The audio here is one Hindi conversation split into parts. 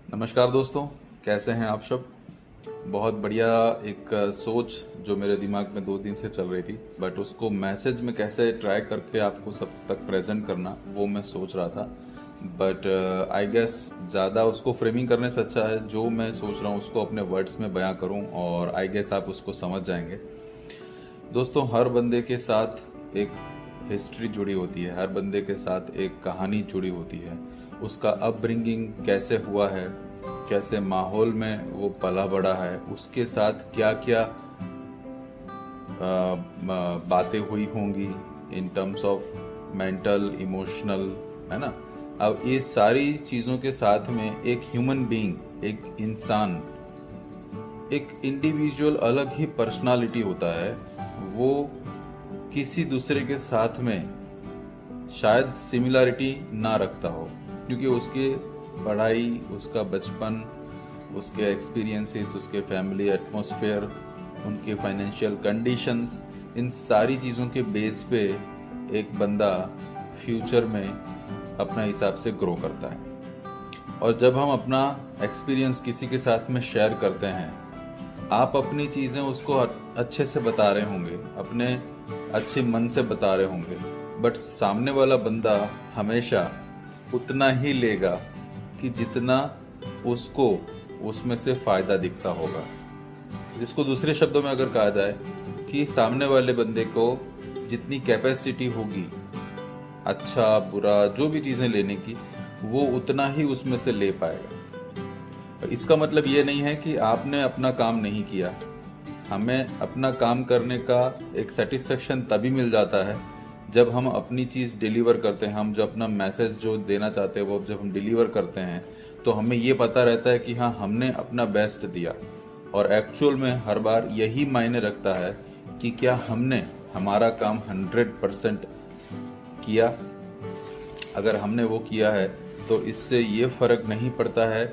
नमस्कार दोस्तों, कैसे हैं आप सब। बहुत बढ़िया। एक सोच जो मेरे दिमाग में 2 दिन से चल रही थी, बट उसको मैसेज में कैसे ट्राई करके आपको सब तक प्रेजेंट करना, वो मैं सोच रहा था। बट आई गेस ज़्यादा उसको फ्रेमिंग करने से अच्छा है जो मैं सोच रहा हूँ उसको अपने वर्ड्स में बयां करूँ, और आई गेस आप उसको समझ जाएंगे। दोस्तों, हर बंदे के साथ एक हिस्ट्री जुड़ी होती है, हर बंदे के साथ एक कहानी जुड़ी होती है। उसका अपब्रिंगिंग कैसे हुआ है, कैसे माहौल में वो पला बड़ा है, उसके साथ क्या क्या बातें हुई होंगी in terms of mental emotional, है ना। अब ये सारी चीज़ों के साथ में एक ह्यूमन बीइंग, एक इंसान, एक इंडिविजुअल अलग ही पर्सनालिटी होता है। वो किसी दूसरे के साथ में शायद सिमिलरिटी ना रखता हो, क्योंकि उसके पढ़ाई, उसका बचपन, उसके एक्सपीरियंसेस, उसके फैमिली एटमॉस्फेयर, उनके फाइनेंशियल कंडीशंस, इन सारी चीज़ों के बेस पे एक बंदा फ्यूचर में अपना हिसाब से ग्रो करता है। और जब हम अपना एक्सपीरियंस किसी के साथ में शेयर करते हैं, आप अपनी चीज़ें उसको अच्छे से बता रहे होंगे, अपने अच्छे मन से बता रहे होंगे, बट सामने वाला बंदा हमेशा उतना ही लेगा कि जितना उसको उसमें से फ़ायदा दिखता होगा। जिसको दूसरे शब्दों में अगर कहा जाए कि सामने वाले बंदे को जितनी कैपेसिटी होगी, अच्छा बुरा जो भी चीज़ें लेने की, वो उतना ही उसमें से ले पाएगा। इसका मतलब ये नहीं है कि आपने अपना काम नहीं किया। हमें अपना काम करने का एक सेटिस्फेक्शन तभी मिल जाता है जब हम अपनी चीज़ डिलीवर करते हैं। हम जो अपना मैसेज जो देना चाहते हैं वो जब हम डिलीवर करते हैं, तो हमें ये पता रहता है कि हाँ, हमने अपना बेस्ट दिया। और एक्चुअल में हर बार यही मायने रखता है कि क्या हमने हमारा काम 100% किया। अगर हमने वो किया है तो इससे ये फ़र्क नहीं पड़ता है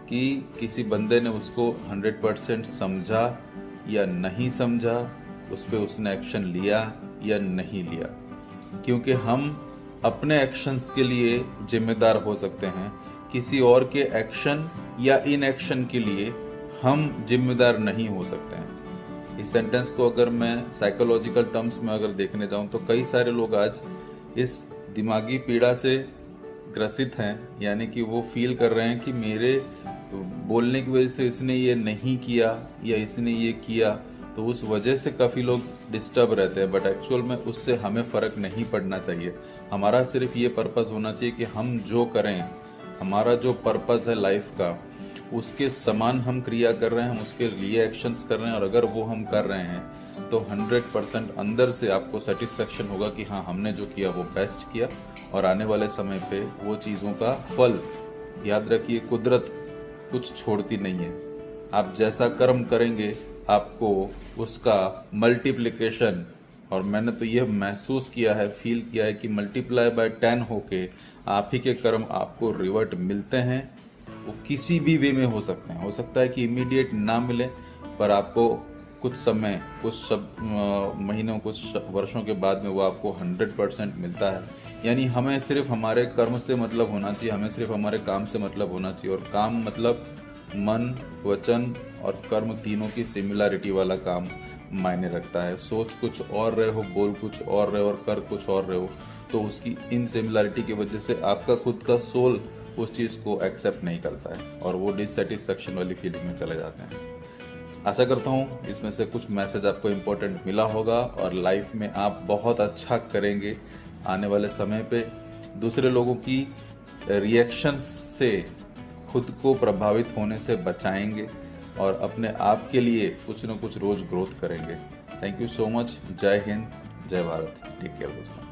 कि किसी बंदे ने उसको 100% समझा या नहीं समझा, उस पर उसने एक्शन लिया या नहीं लिया, क्योंकि हम अपने एक्शंस के लिए जिम्मेदार हो सकते हैं। किसी और के एक्शन या इनएक्शन के लिए हम जिम्मेदार नहीं हो सकते हैं। इस सेंटेंस को अगर मैं साइकोलॉजिकल टर्म्स में अगर देखने जाऊं, तो कई सारे लोग आज इस दिमागी पीड़ा से ग्रसित हैं, यानी कि वो फील कर रहे हैं कि मेरे बोलने की वजह से इसने ये नहीं किया या इसने ये किया, तो उस वजह से काफ़ी लोग डिस्टर्ब रहते हैं। बट एक्चुअल में उससे हमें फ़र्क नहीं पड़ना चाहिए। हमारा सिर्फ ये पर्पस होना चाहिए कि हम जो करें, हमारा जो पर्पस है लाइफ का, उसके समान हम क्रिया कर रहे हैं, हम उसके लिए एक्शंस कर रहे हैं। और अगर वो हम कर रहे हैं तो 100% अंदर से आपको सेटिस्फेक्शन होगा कि हाँ, हमने जो किया वो बेस्ट किया। और आने वाले समय पे वो चीज़ों का फल, याद रखिए, कुदरत कुछ छोड़ती नहीं है। आप जैसा कर्म करेंगे आपको उसका मल्टीप्लिकेशन, और मैंने तो यह महसूस किया है, फील किया है कि मल्टीप्लाई बाय 10 होके आप ही के कर्म आपको रिवर्ट मिलते हैं। वो किसी भी वे में हो सकते हैं। हो सकता है कि इमीडिएट ना मिले, पर आपको कुछ समय, कुछ महीनों, कुछ वर्षों के बाद में वो आपको 100% मिलता है। यानी हमें सिर्फ हमारे कर्म से मतलब होना चाहिए, हमें सिर्फ हमारे काम से मतलब होना चाहिए। और काम मतलब मन, वचन और कर्म तीनों की सिमिलरिटी वाला काम मायने रखता है। सोच कुछ और रहे हो, बोल कुछ और रहे हो और कर कुछ और रहे हो, तो उसकी इन सिमिलरिटी की वजह से आपका खुद का सोल उस चीज़ को एक्सेप्ट नहीं करता है और वो डिससेटिस्फैक्शन वाली फीलिंग में चले जाते हैं। आशा करता हूँ इसमें से कुछ मैसेज आपको इम्पोर्टेंट मिला होगा और लाइफ में आप बहुत अच्छा करेंगे। आने वाले समय पे दूसरे लोगों की रिएक्शंस से खुद को प्रभावित होने से बचाएंगे और अपने आप के लिए कुछ न कुछ रोज़ ग्रोथ करेंगे। Thank you so much. जय हिंद, जय भारत। टेक केयर दोस्तों।